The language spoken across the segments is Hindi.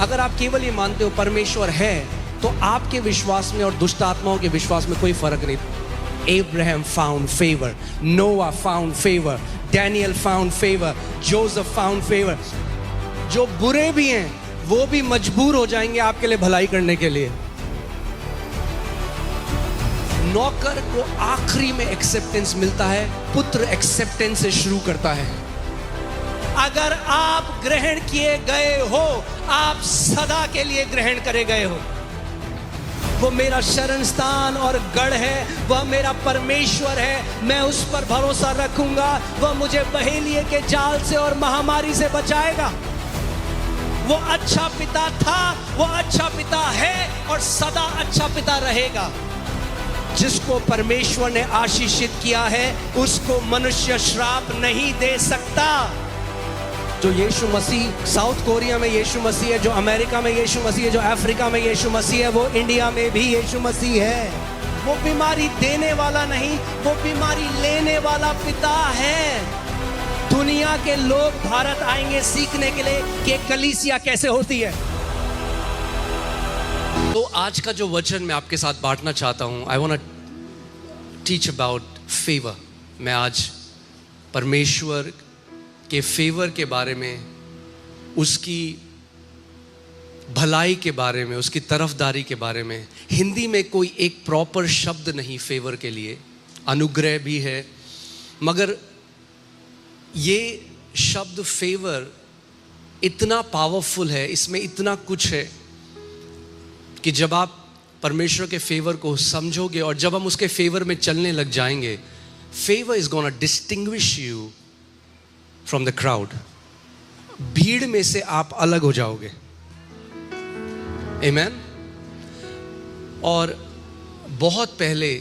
अगर आप केवल ये मानते हो परमेश्वर है, तो आपके विश्वास में और दुष्ट आत्माओं के विश्वास में कोई फर्क नहीं। Abraham found favor, Noah found favor, Daniel found favor, Joseph found favor. जो बुरे भी हैं वो भी मजबूर हो जाएंगे आपके लिए भलाई करने के लिए। नौकर को आखिरी में एक्सेप्टेंस मिलता है, पुत्र एक्सेप्टेंस से शुरू करता है। अगर आप ग्रहण किए गए हो, आप सदा के लिए ग्रहण करे गए हो। वो मेरा शरण स्थान और गढ़ है, वह मेरा परमेश्वर है, मैं उस पर भरोसा रखूंगा। वह मुझे बहेलिये के जाल से और महामारी से बचाएगा। वो अच्छा पिता था, वो अच्छा पिता है और सदा अच्छा पिता रहेगा। जिसको परमेश्वर ने आशीषित किया है उसको मनुष्य श्राप नहीं दे सकता। जो यीशु मसीह साउथ कोरिया में यीशु मसीह है, जो अमेरिका में यीशु मसीह है, जो अफ्रीका में यीशु मसीह है, वो इंडिया में भी यीशु मसीह है। वो बीमारी देने वाला नहीं, वो बीमारी लेने वाला पिता है। दुनिया के लोग भारत आएंगे सीखने के लिए कि कलीसिया कैसे होती है। तो आज का जो वचन मैं आपके साथ बांटना चाहता हूं, I want to teach about favour. मैं आज परमेश्वर के फेवर के बारे में, उसकी भलाई के बारे में, उसकी तरफदारी के बारे में। हिंदी में कोई एक प्रॉपर शब्द नहीं फेवर के लिए, अनुग्रह भी है, मगर ये शब्द फेवर इतना पावरफुल है, इसमें इतना कुछ है कि जब आप परमेश्वर के फेवर को समझोगे और जब हम उसके फेवर में चलने लग जाएंगे, favour is gonna distinguish you from the crowd. भीड़ में से आप अलग हो जाओगे। आमेन। और बहुत पहले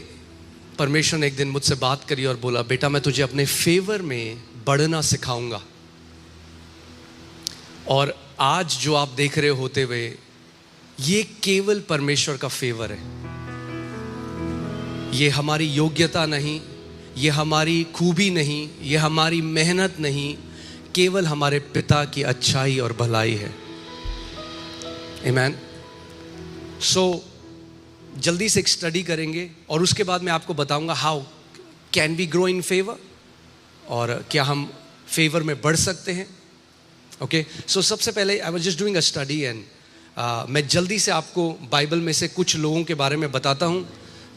परमेश्वर ने एक दिन मुझसे बात करी और बोला, बेटा मैं तुझे अपने फेवर में बढ़ना सिखाऊंगा। और आज जो आप देख रहे होते हुए, ये केवल परमेश्वर का फेवर है। ये हमारी योग्यता नहीं, ये हमारी खूबी नहीं, ये हमारी मेहनत नहीं, केवल हमारे पिता की अच्छाई और भलाई है। आमेन। सो जल्दी से एक स्टडी करेंगे और उसके बाद मैं आपको बताऊंगा how can we grow in favour, और क्या हम फेवर में बढ़ सकते हैं। ओके, सो सबसे पहले I was just doing a study and मैं जल्दी से आपको बाइबल में से कुछ लोगों के बारे में बताता हूं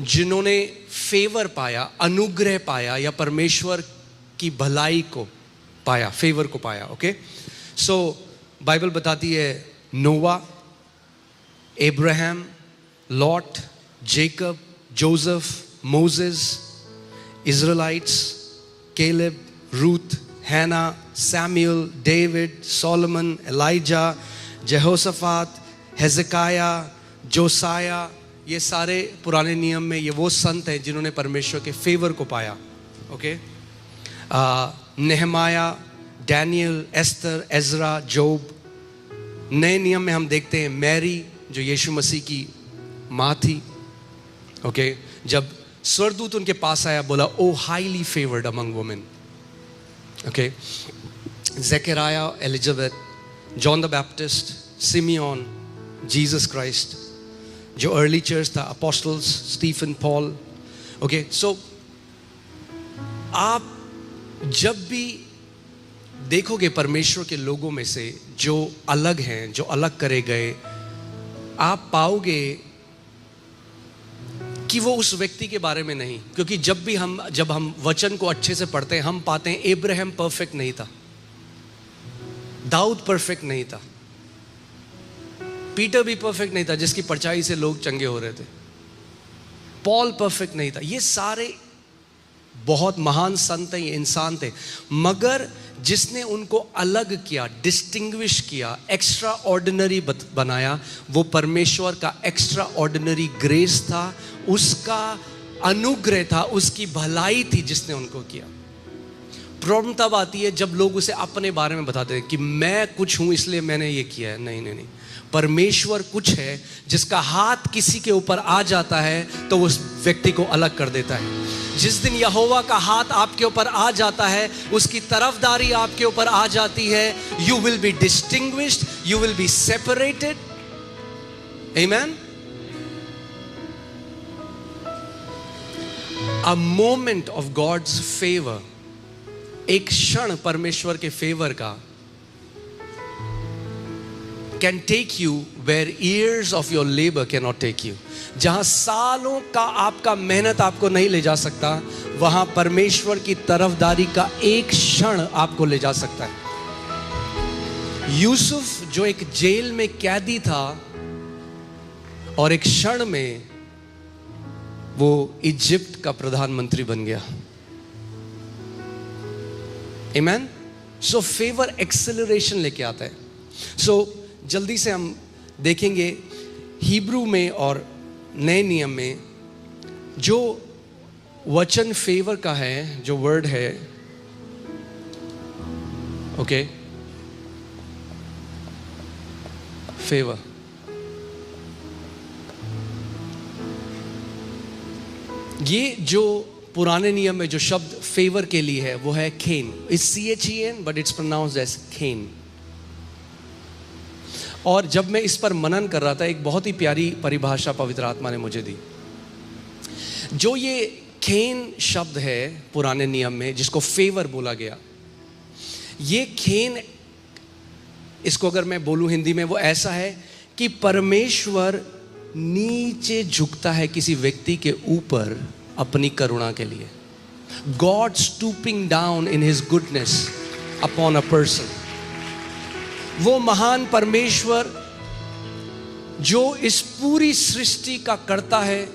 जिन्होंने फेवर पाया, अनुग्रह पाया, या परमेश्वर की भलाई को पाया, फेवर को पाया। ओके, सो बाइबल बताती है Noah, Abraham, Lot, Jacob, Joseph, Moses, Israelites, Caleb, Ruth, Hannah, Samuel, David, Solomon, Elijah, Jehoshaphat, Hezekiah, Josiah, ये सारे पुराने नियम में ये वो संत हैं जिन्होंने परमेश्वर के फेवर को पाया। Okay, Nehemiah, Daniel, Esther, Ezra, Job. नए नियम में हम देखते हैं मैरी जो यीशु मसीह की माँ थी। ओके, जब स्वर्गदूत उनके पास आया, बोला O highly favoured among women. Okay, Zechariah, Elizabeth, John the Baptist, Simeon, Jesus Christ, जो अर्ली चर्च था, apostles, Stephen, Paul. Okay, so आप जब भी देखोगे परमेश्वर के लोगों में से जो अलग हैं, जो अलग करे गए, आप पाओगे कि वो उस व्यक्ति के बारे में नहीं। क्योंकि जब हम वचन को अच्छे से पढ़ते हैं, हम पाते हैं अब्राहम परफेक्ट नहीं था, दाऊद परफेक्ट नहीं था, पीटर भी परफेक्ट नहीं था जिसकी परछाई से लोग चंगे हो रहे थे, पॉल परफेक्ट नहीं था। ये सारे बहुत महान संत हैं, ये इंसान थे, मगर जिसने उनको अलग किया, डिस्टिंग्विश किया, एक्स्ट्रा ऑर्डिनरी बनाया, वो परमेश्वर का एक्स्ट्रा ऑर्डिनरी ग्रेस था, उसका अनुग्रह था, उसकी भलाई थी जिसने उनको किया। प्रॉब्लम तब आती है जब लोग उसे अपने बारे में बताते हैं कि मैं कुछ हूं इसलिए मैंने ये किया है। नहीं नहीं नहीं, परमेश्वर कुछ है जिसका हाथ किसी के ऊपर आ जाता है तो उस व्यक्ति को अलग कर देता है। जिस दिन यहोवा का हाथ आपके ऊपर आ जाता है, उसकी तरफदारी आपके ऊपर आ जाती है, you will be distinguished, you will be separated. Amen. A moment of God's favour, एक क्षण परमेश्वर के फेवर का, can take you where years of your labour cannot take you. जहां सालों का आपका मेहनत आपको नहीं ले जा सकता, वहां परमेश्वर की तरफदारी का एक क्षण आपको ले जा सकता है। यूसुफ जो एक जेल में कैदी था और एक क्षण में वो इजिप्ट का प्रधानमंत्री बन गया। आमेन। सो फेवर एक्सेलरेशन लेके आता है। सो जल्दी से हम देखेंगे हिब्रू में और नए नियम में जो वचन फेवर का है, जो वर्ड है, ओके, फेवर, ये जो पुराने नियम में जो शब्द फेवर के लिए है वो है Khen. It's CHEN but it's pronounced as Khen. और जब मैं इस पर मनन कर रहा था, एक बहुत ही प्यारी परिभाषा पवित्र आत्मा ने मुझे दी। जो ये खेन शब्द है पुराने नियम में जिसको फेवर बोला गया, ये खेन, इसको अगर मैं बोलूं हिंदी में, वो ऐसा है कि परमेश्वर नीचे झुकता है किसी व्यक्ति के ऊपर अपनी करुणा के लिए। God stooping down in his goodness upon a person. वो महान परमेश्वर जो इस पूरी सृष्टि का करता है,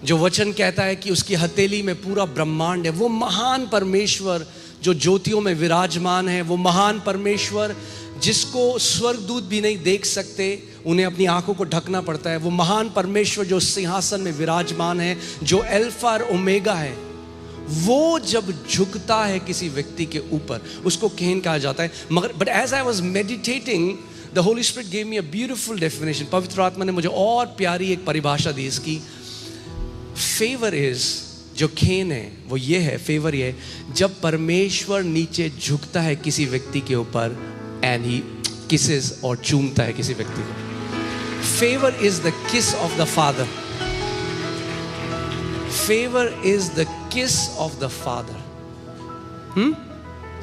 जो वचन कहता है कि उसकी हथेली में पूरा ब्रह्मांड है, वो महान परमेश्वर जो ज्योतियों में विराजमान है, वो महान परमेश्वर जिसको स्वर्गदूत भी नहीं देख सकते, उन्हें अपनी आंखों को ढकना पड़ता है, वो महान परमेश्वर जो सिंहासन में विराजमान है, जो अल्फा और ओमेगा है, वो जब झुकता है किसी व्यक्ति के ऊपर, उसको केन कहा जाता है। मगर but as I was meditating, the Holy Spirit give me a beautiful definition. पवित्र आत्मा ने मुझे और प्यारी एक परिभाषा दी इसकी। फेवर इज, जो खेन है वो ये है, फेवर ये है जब परमेश्वर नीचे झुकता है किसी व्यक्ति के ऊपर एंड ही किसेस और चूमता है किसी व्यक्ति को। Favour is the kiss of the father. Favour is the kiss of the father.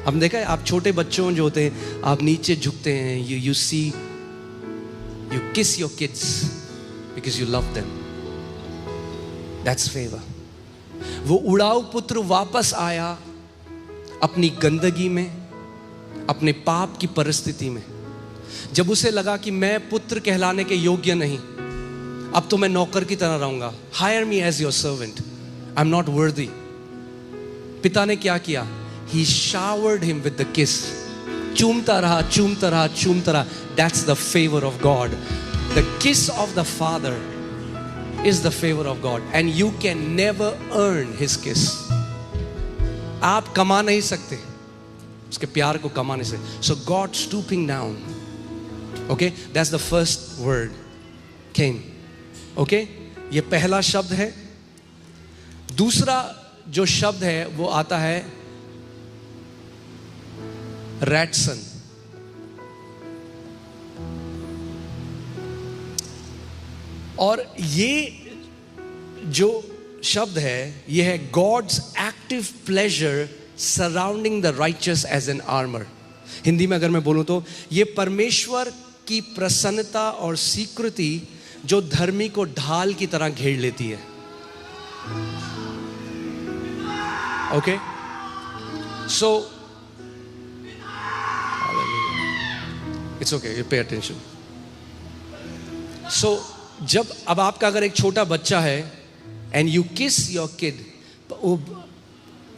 हम देखा है, आप छोटे बच्चों जो होते हैं, आप नीचे झुकते हैं, you see, you kiss your kids because you love them. That's favour. वो उड़ाऊ पुत्र वापस आया अपनी गंदगी में, अपने पाप की परिस्थिति में, जब उसे लगा कि मैं पुत्र कहलाने के योग्य नहीं, अब तो मैं नौकर की तरह रहूंगा। Hire me as your servant, I am not worthy. पिता ने क्या किया? He showered him with the kiss. चूमता रहा, चूमता रहा, चूमता रहा। That's the favour of God. The kiss of the father is the favor of God and you can never earn his kiss. आप कमा नहीं सकते उसके प्यार को, कमा नहीं सकते। So God stooping down, okay, that's the first word, Cain, okay, ये पहला शब्द है। दूसरा जो शब्द है वो आता है रैटसन। और ये जो शब्द है ये है God's active pleasure surrounding the righteous as an armour. Hindi में अगर मैं बोलूं तो ये परमेश्वर की प्रसन्नता और स्वीकृति जो धर्मी को ढाल की तरह घेर लेती है। Okay, so it's okay, you pay attention. So जब अब आपका अगर एक छोटा बच्चा है and you kiss your kid,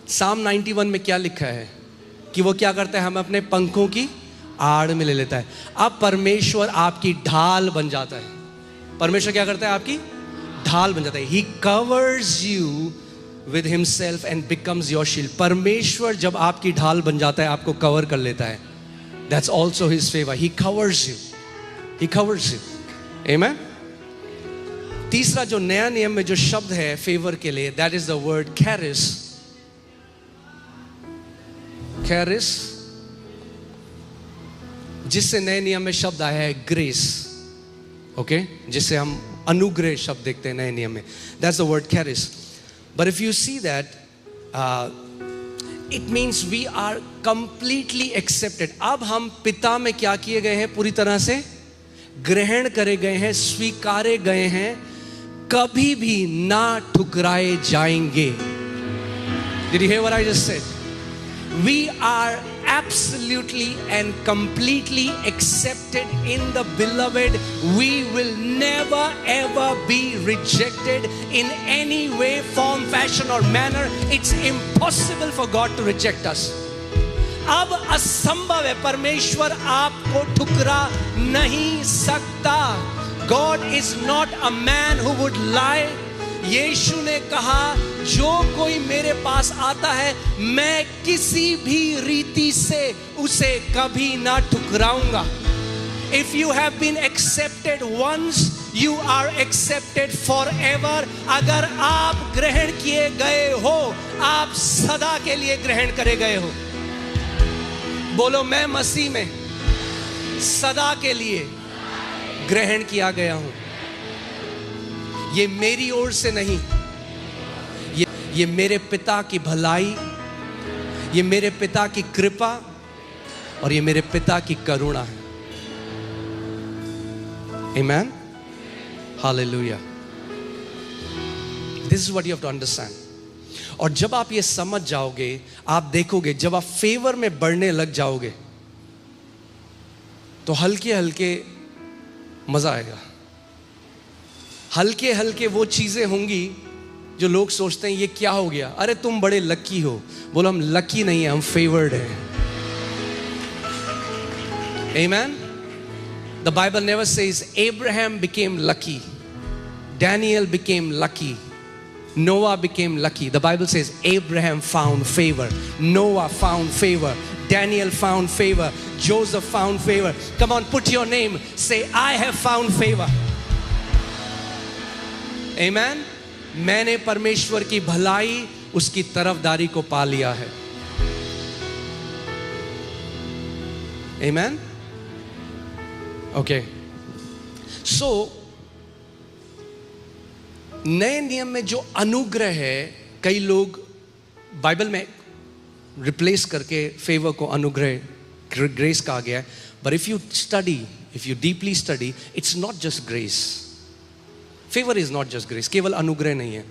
psalm 91 में क्या लिखा है कि वो क्या करता है? हम अपने पंखों की आड़ में ले लेता है। अब परमेश्वर आपकी ढाल बन जाता है। परमेश्वर क्या करता है? आपकी ढाल बन जाता है। ही covers you with himself and becomes your shield. परमेश्वर जब आपकी ढाल बन जाता है, आपको कवर कर लेता है. That's also his favor. He covers you. He covers you. Amen. तीसरा जो नया नियम में जो शब्द है फेवर के लिए, that is the word charis. Charis, जिससे नए नियम में शब्द आया है ग्रेस. ओके, जिससे हम अनुग्रह शब्द देखते हैं नए नियम में. That's the word charis. But if you see that, it means we are completely accepted. अब हम पिता में क्या किए गए हैं? पूरी तरह से ग्रहण करे गए हैं, स्वीकारे गए हैं, कभी भी ना ठुकराए जाएंगे. Did you hear what I just said? We are absolutely and completely accepted in the beloved. We will never ever be rejected in any way, form, fashion or manner. It's impossible for God to reject us. अब असंभव है, परमेश्वर आपको ठुकरा नहीं सकता. God is not a man who would lie. यीशु ने कहा, जो कोई मेरे पास आता है, मैं किसी भी रीति से उसे कभी ना ठुकराऊंगा. If you have been accepted once, you are accepted forever. अगर आप ग्रहण किए गए हो, आप सदा के लिए ग्रहण करे गए हो. बोलो, मैं मसीह में सदा के लिए ग्रहण किया गया हूं. ये मेरी ओर से नहीं, ये मेरे पिता की भलाई, ये मेरे पिता की कृपा और ये मेरे पिता की करुणा है. Amen. Hallelujah. This is what you have to understand. और जब आप ये समझ जाओगे, आप देखोगे, जब आप फेवर में बढ़ने लग जाओगे, तो हल्के हल्के मजा आएगा. हल्के हल्के वो चीजें होंगी जो लोग सोचते हैं ये क्या हो गया, अरे तुम बड़े लकी हो. बोलो, हम लकी नहीं है, हम फेवर्ड हैं. Amen. The Bible never says Abraham became lucky, Daniel became lucky, Noah became lucky. The Bible says Abraham found favor, Noah found favor, Daniel found favor, Joseph found favor. Come on, put your name, say, I have found favor. Amen. मैंने परमेश्वर की भलाई, उसकी तरफदारी को पा लिया है. Amen. Okay. So नए नियम में जो अनुग्रह है, कई लोग बाइबल में रिप्लेस करके फेवर को अनुग्रह, ग्रेस कहा गया है. But if you study, if you deeply study, it's not just grace. Favor is not just grace. केवल अनुग्रह नहीं है.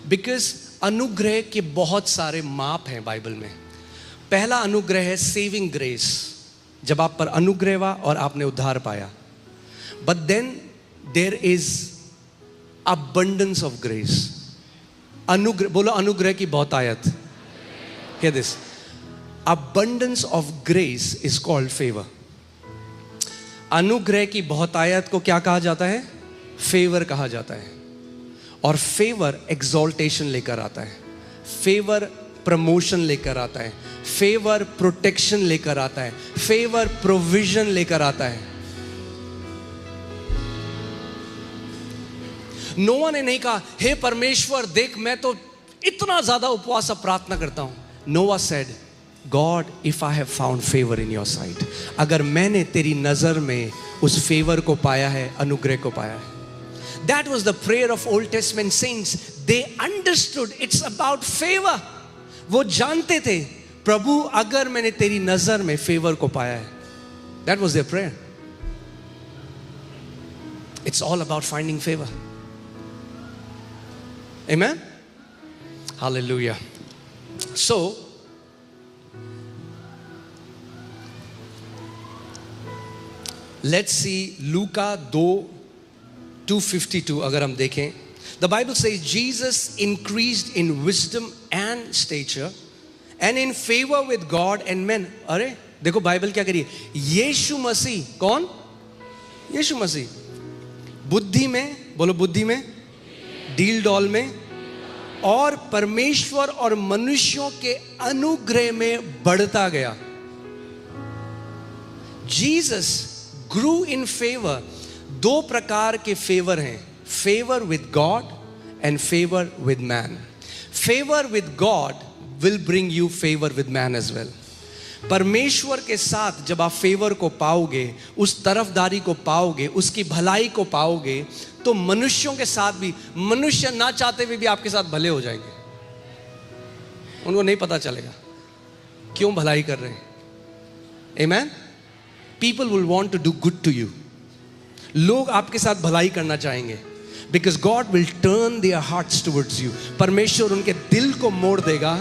Because अनुग्रह के बहुत सारे माप हैं बाइबल में. पहला अनुग्रह है सेविंग ग्रेस, जब आप पर अनुग्रह हुआ और आपने उद्धार पाया. But then there is abundance of grace. अनुग्रह, बोलो अनुग्रह की बहुतायत. Hear this. Abundance of grace is called favor. अनुग्रह की बहुतायत को क्या कहा जाता है? फेवर कहा जाता है. और फेवर एक्सॉल्टेशन लेकर आता है, फेवर प्रमोशन लेकर आता है, फेवर प्रोटेक्शन लेकर आता है, फेवर प्रोविजन लेकर आता है. नोआ ने नहीं कहा, हे परमेश्वर देख मैं तो इतना ज्यादा उपवास और प्रार्थना करता हूं. नोआ said, God if I have found favour in your site, अगर मैंने तेरी नजर में उस फेवर को पाया है, अनुग्रह को पाया है. That was the prayer of Old Testament saints. They understood it's about favor. वो जानते थे, प्रभु अगर मैंने तेरी नजर में फेवर को पाया है. That was their prayer. It's all about finding favor. Amen. Hallelujah. So let's see Luka 2:52 अगर हम देखें. The Bible says Jesus increased in wisdom and stature and in favor with God and men. अरे देखो बाइबल क्या करी है. यीशु मसीह, कौन? यीशु मसीह बुद्धि में, बोलो बुद्धि में, डील डॉल में और परमेश्वर और मनुष्यों के अनुग्रह में बढ़ता गया। Jesus grew in favour. दो प्रकार के फेवर हैं, favour with God and favour with man. Favour with God will bring you favour with man as well. परमेश्वर के साथ जब आप फेवर को पाओगे, उस तरफदारी को पाओगे, उसकी भलाई को पाओगे, तो मनुष्यों के साथ भी, मनुष्य ना चाहते हुए भी आपके साथ भले हो जाएंगे। उनको नहीं पता चलेगा क्यों भलाई कर रहे हैं। Amen. People will want to do good to you. लोग आपके साथ भलाई करना चाहेंगे, because God will turn their hearts towards you. परमेश्वर उनके दिल को मोड़ देगा,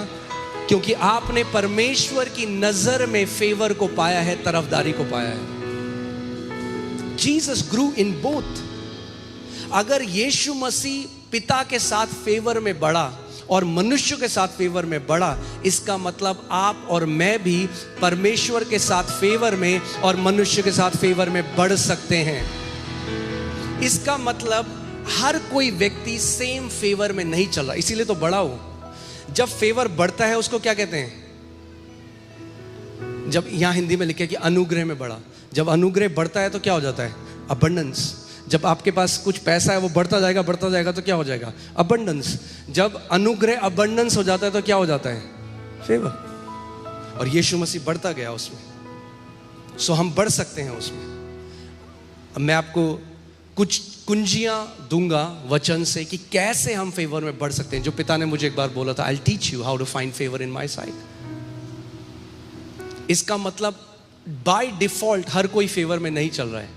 क्योंकि आपने परमेश्वर की नजर में फेवर को पाया है, तरफदारी को पाया है। Jesus grew in both. अगर यीशु मसीह पिता के साथ फेवर में बढ़ा और मनुष्य के साथ फेवर में बढ़ा, इसका मतलब आप और मैं भी परमेश्वर के साथ फेवर में और मनुष्य के साथ फेवर में बढ़ सकते हैं। इसका मतलब हर कोई व्यक्ति सेम फेवर में नहीं चल रहा, इसीलिए तो बढ़ा हो। जब फेवर बढ़ता है उसको क्या कहते हैं? जब यहां हिंदी में लिखे कि अनुग्रह में बढ़ा। जब अनुग्रह बढ़ता है तो क्या हो जाता है? अबंडेंस। जब आपके पास कुछ पैसा है वो बढ़ता जाएगा तो क्या हो जाएगा? अबंडेंस। जब अनुग्रह अबंडेंस हो जाता है तो क्या हो जाता है? फेवर। और यीशु मसीह बढ़ता गया उसमें, सो हम बढ़ सकते हैं उसमें। अब मैं आपको कुछ कुंजियां दूंगा वचन से कि कैसे हम फेवर में बढ़ सकते हैं, जो पिता ने मुझे एक बार बोला था, I teach you how to find favour in my sight. इसका मतलब बाय डिफॉल्ट हर कोई फेवर में नहीं चल रहा है।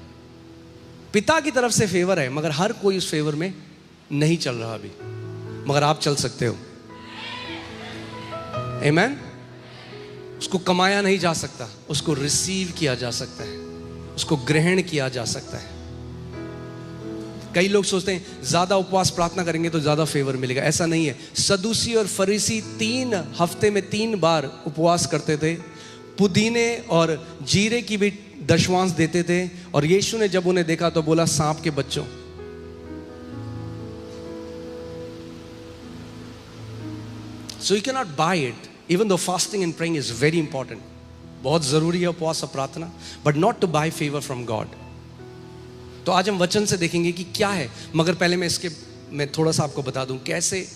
पिता की तरफ से फेवर है, मगर हर कोई उस फेवर में नहीं चल रहा अभी, मगर आप चल सकते हो। आमेन। उसको कमाया नहीं जा सकता, उसको रिसीव किया जा सकता है, उसको ग्रहण किया जा सकता है। कई लोग सोचते हैं ज्यादा उपवास प्रार्थना करेंगे तो ज्यादा फेवर मिलेगा। ऐसा नहीं है। सदूसी और फरीसी 3 हफ्ते में 3 बार उपवास करते थे, पुदीने और जीरे की भी दशवांश देते थे, और यीशु ने जब उन्हें देखा तो बोला, सांप के बच्चों। So you cannot buy it, even though fasting and praying is very important. बहुत जरूरी है उपवास और प्रार्थना, but not to buy favor from God. तो आज हम वचन से देखेंगे कि क्या है, मगर पहले मैं थोड़ा सा आपको बता दूं कैसे।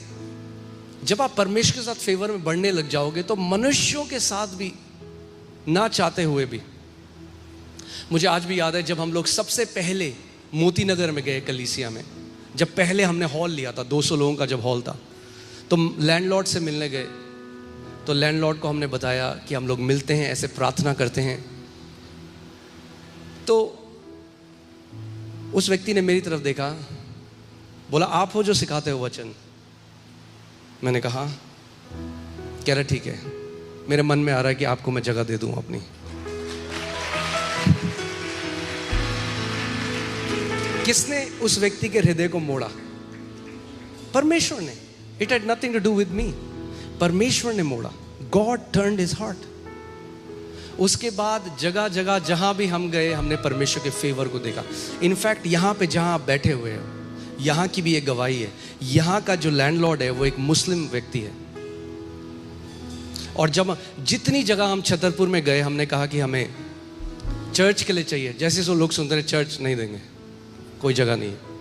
जब आप परमेश्वर के साथ फेवर में बढ़ने लग जाओगे तो मनुष्यों के साथ भी ना चाहते हुए भी। मुझे आज भी याद है जब हम लोग सबसे पहले मोती नगर में गए कलीसिया में, जब पहले हमने हॉल लिया था, 200 लोगों का जब हॉल था, तो लैंडलॉर्ड से मिलने गए। तो लैंडलॉर्ड को हमने बताया कि हम लोग मिलते हैं, ऐसे प्रार्थना करते हैं। तो उस व्यक्ति ने मेरी तरफ देखा, बोला, आप हो जो सिखाते हो वचन? मैंने कहा, कह रहा ठीक है, मेरे मन में आ रहा है कि आपको मैं जगह दे दूं अपनी। किसने उस व्यक्ति के हृदय को मोड़ा? परमेश्वर ने। It had nothing to do with me. परमेश्वर ने मोड़ा। God turned his heart. उसके बाद जगह जगह जहां भी हम गए, हमने परमेश्वर के फेवर को देखा। इनफैक्ट यहां पे जहां आप बैठे हुए हो, यहां की भी एक गवाही है। यहां का जो लैंडलॉर्ड है वो एक मुस्लिम व्यक्ति है। और जब जितनी जगह हम छतरपुर में गए, हमने कहा कि हमें चर्च के लिए चाहिए। जैसे सो लोग सुनते रहे, चर्च नहीं देंगे, कोई जगह नहीं है।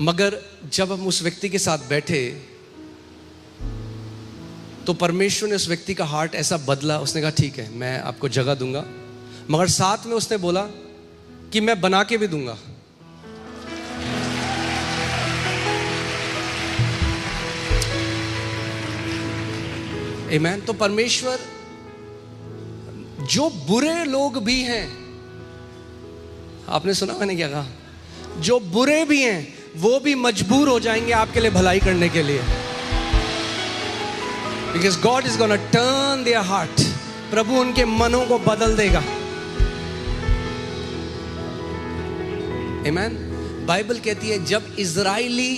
मगर जब हम उस व्यक्ति के साथ बैठे तो परमेश्वर ने उस व्यक्ति का हार्ट ऐसा बदला। उसने कहा ठीक है, मैं आपको जगह दूंगा, मगर साथ में उसने बोला कि मैं बना के भी दूंगा। आमेन। तो परमेश्वर, जो बुरे लोग भी हैं, आपने सुना मैंने क्या कहा? जो बुरे भी हैं वो भी मजबूर हो जाएंगे आपके लिए भलाई करने के लिए, because God is gonna turn their heart. प्रभु उनके मनों को बदल देगा। आमेन। बाइबल कहती है जब इजराइली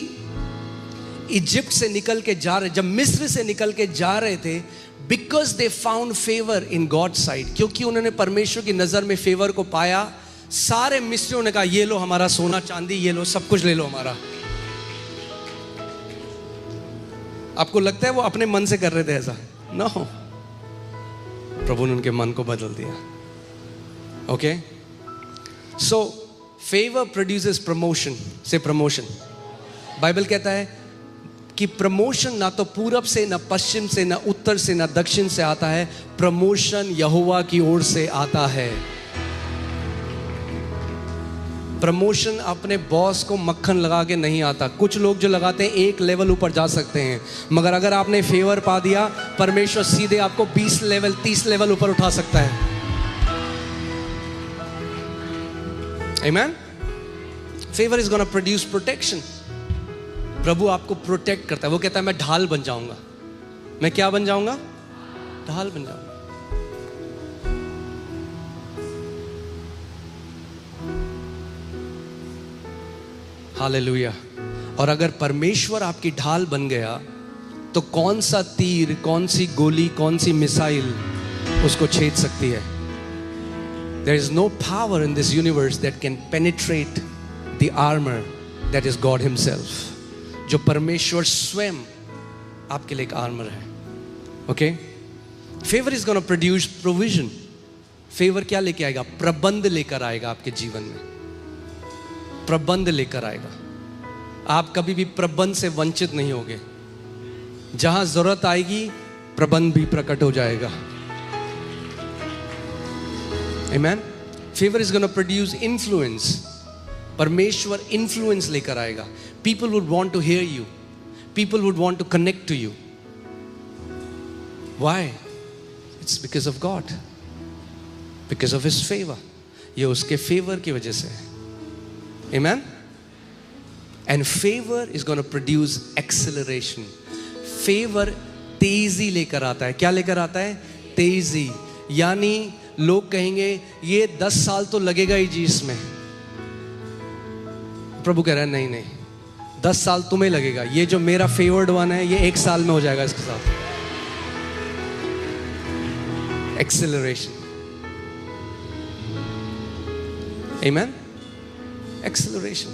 इजिप्ट से निकल के जा रहे, जब मिस्र से निकल के जा रहे थे, because they found favour in God side, क्योंकि उन्होंने परमेश्वर की नजर में फेवर को पाया, सारे मिस्त्रियों ने कहा ये लो हमारा सोना चांदी, ये लो सब कुछ ले लो हमारा। आपको लगता है वो अपने मन से कर रहे थे ऐसा? नो, प्रभु ने उनके मन को बदल दिया। ओके, सो फेवर प्रोड्यूसेस प्रमोशन। से प्रमोशन, बाइबल कहता है कि प्रमोशन ना तो पूरब से, ना पश्चिम से, ना उत्तर से, ना दक्षिण से आता है, प्रमोशन यहोवा की ओर से आता है। प्रमोशन अपने बॉस को मक्खन लगा के नहीं आता। कुछ लोग जो लगाते हैं एक लेवल ऊपर जा सकते हैं, मगर अगर आपने फेवर पा दिया, परमेश्वर सीधे आपको 20 लेवल 30 लेवल ऊपर उठा सकता है। Amen. Favour is gonna produce protection. प्रभु आपको प्रोटेक्ट करता है। वो कहता है मैं ढाल बन जाऊंगा। मैं क्या बन जाऊंगा? ढाल बन जाऊंगा। हालेलुया। और अगर परमेश्वर आपकी ढाल बन गया तो कौन सा तीर, कौन सी गोली, कौन सी मिसाइल उसको छेद सकती है? There is no power in this universe that can penetrate the armor that is God himself. जो परमेश्वर स्वयं आपके लिए एक आर्मर है। Okay, favour is gonna produce provision. Favour क्या लेके आएगा? प्रबंध लेकर आएगा आपके जीवन में। प्रबंध लेकर आएगा। आप कभी भी प्रबंध से वंचित नहीं होगे। जहां जरूरत आएगी प्रबंध भी प्रकट हो जाएगा। Amen. Favour is gonna produce influence. परमेश्वर इन्फ्लुएंस लेकर आएगा। People would want to hear you. People would want to connect to you. Why? It's because of God. Because of His favor. ये उसके favor की वजह से है। Amen? And favor is going to produce acceleration. Favor तेजी लेकर आता है। क्या लेकर आता है? तेजी। यानी लोग कहेंगे ये 10 साल तो लगेगा ही जी इसमें। प्रभु कह रहा है नहीं नहीं, 10 साल तुम्हें लगेगा। ये जो मेरा फेवर्ड वन है ये 1 साल में हो जाएगा इसके साथ। एक्सेलरेशन। आमेन। एक्सेलरेशन।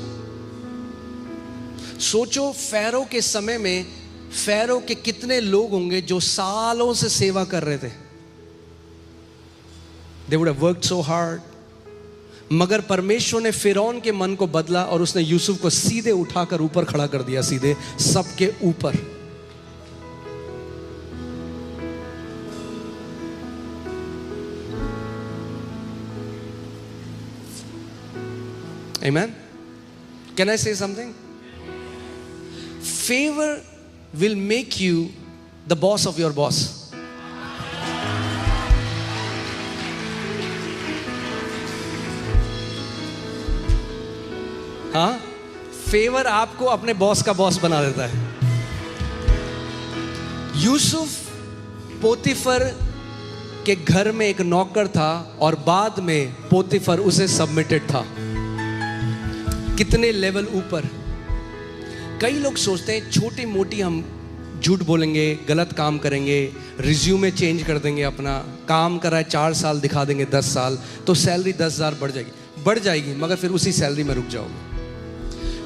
सोचो फैरो के समय में फैरो के कितने लोग होंगे जो सालों से सेवा कर रहे थे। They would have worked so hard. मगर परमेश्वर ने फिरौन के मन को बदला और उसने यूसुफ को सीधे उठाकर ऊपर खड़ा कर दिया, सीधे सबके ऊपर। Amen. Can I say something? Favor will make you the boss of your boss. हाँ, फेवर आपको अपने बॉस का बॉस बना देता है। यूसुफ पोतीफर के घर में एक नौकर था और बाद में पोतीफर उसे सबमिटेड था। कितने लेवल ऊपर। कई लोग सोचते हैं छोटी मोटी हम झूठ बोलेंगे, गलत काम करेंगे, रिज्यूमे चेंज कर देंगे, अपना काम करा है 4 साल दिखा देंगे 10 साल तो सैलरी 10,000 बढ़ जाएगी मगर फिर उसी सैलरी में रुक जाओगे।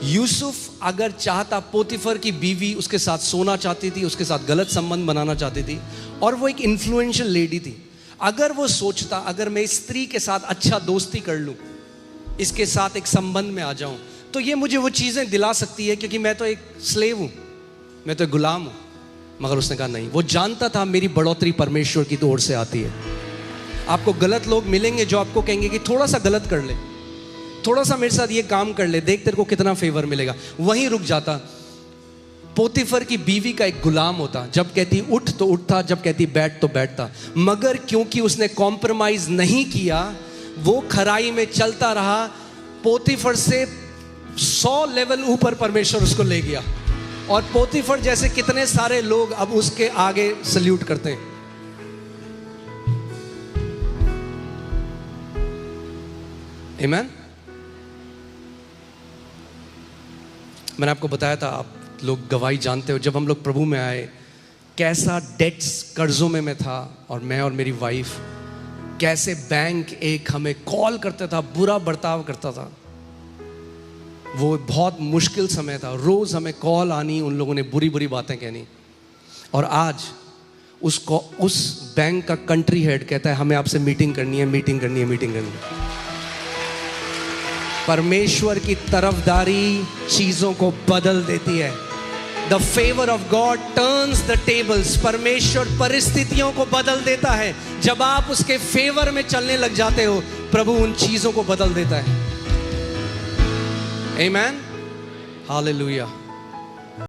यूसुफ अगर चाहता, पोतीफर की बीवी उसके साथ सोना चाहती थी, उसके साथ गलत संबंध बनाना चाहती थी और वो एक इन्फ्लुएंशियल लेडी थी। अगर वो सोचता अगर मैं इस स्त्री के साथ अच्छा दोस्ती कर लूं, इसके साथ एक संबंध में आ जाऊं तो ये मुझे वो चीजें दिला सकती है क्योंकि मैं तो एक स्लेव हूं, मैं तो एक गुलाम हूं। मगर उसने कहा नहीं। वो जानता था मेरी बढ़ोतरी परमेश्वर की ओर से आती है। आपको गलत लोग मिलेंगे जो आपको कहेंगे कि थोड़ा सा गलत कर ले, थोड़ा सा मेरे साथ ये काम कर ले, देख तेरे को कितना फेवर मिलेगा। वहीं रुक जाता। पोतीफर की बीवी का एक गुलाम होता। जब कहती उठ तो उठता, जब कहती बैठ तो बैठता। मगर क्योंकि उसने कॉम्प्रोमाइज नहीं किया, वो खराई में चलता रहा। पोतीफर से 100 लेवल ऊपर परमेश्वर उसको ले गया और पोतीफर जैसे कितने सारे लोग अब उसके आगे सल्यूट करते हैं। आमेन। मैंने आपको बताया था, आप लोग गवाही जानते हो, जब हम लोग प्रभु में आए कैसा डेट्स कर्जों में मैं था और मैं और मेरी वाइफ। कैसे बैंक एक हमें कॉल करता था, बुरा बर्ताव करता था। वो बहुत मुश्किल समय था, रोज हमें कॉल आनी, उन लोगों ने बुरी बुरी बातें कहनी। और आज उस बैंक का कंट्री हेड कहता है हमें आपसे मीटिंग करनी है, मीटिंग करनी है, मीटिंग करनी है। परमेश्वर की तरफदारी चीजों को बदल देती है। The favour of God turns the tables. परमेश्वर परिस्थितियों को बदल देता है। जब आप उसके फेवर में चलने लग जाते हो, प्रभु उन चीजों को बदल देता है। आमीन, हालेलुया।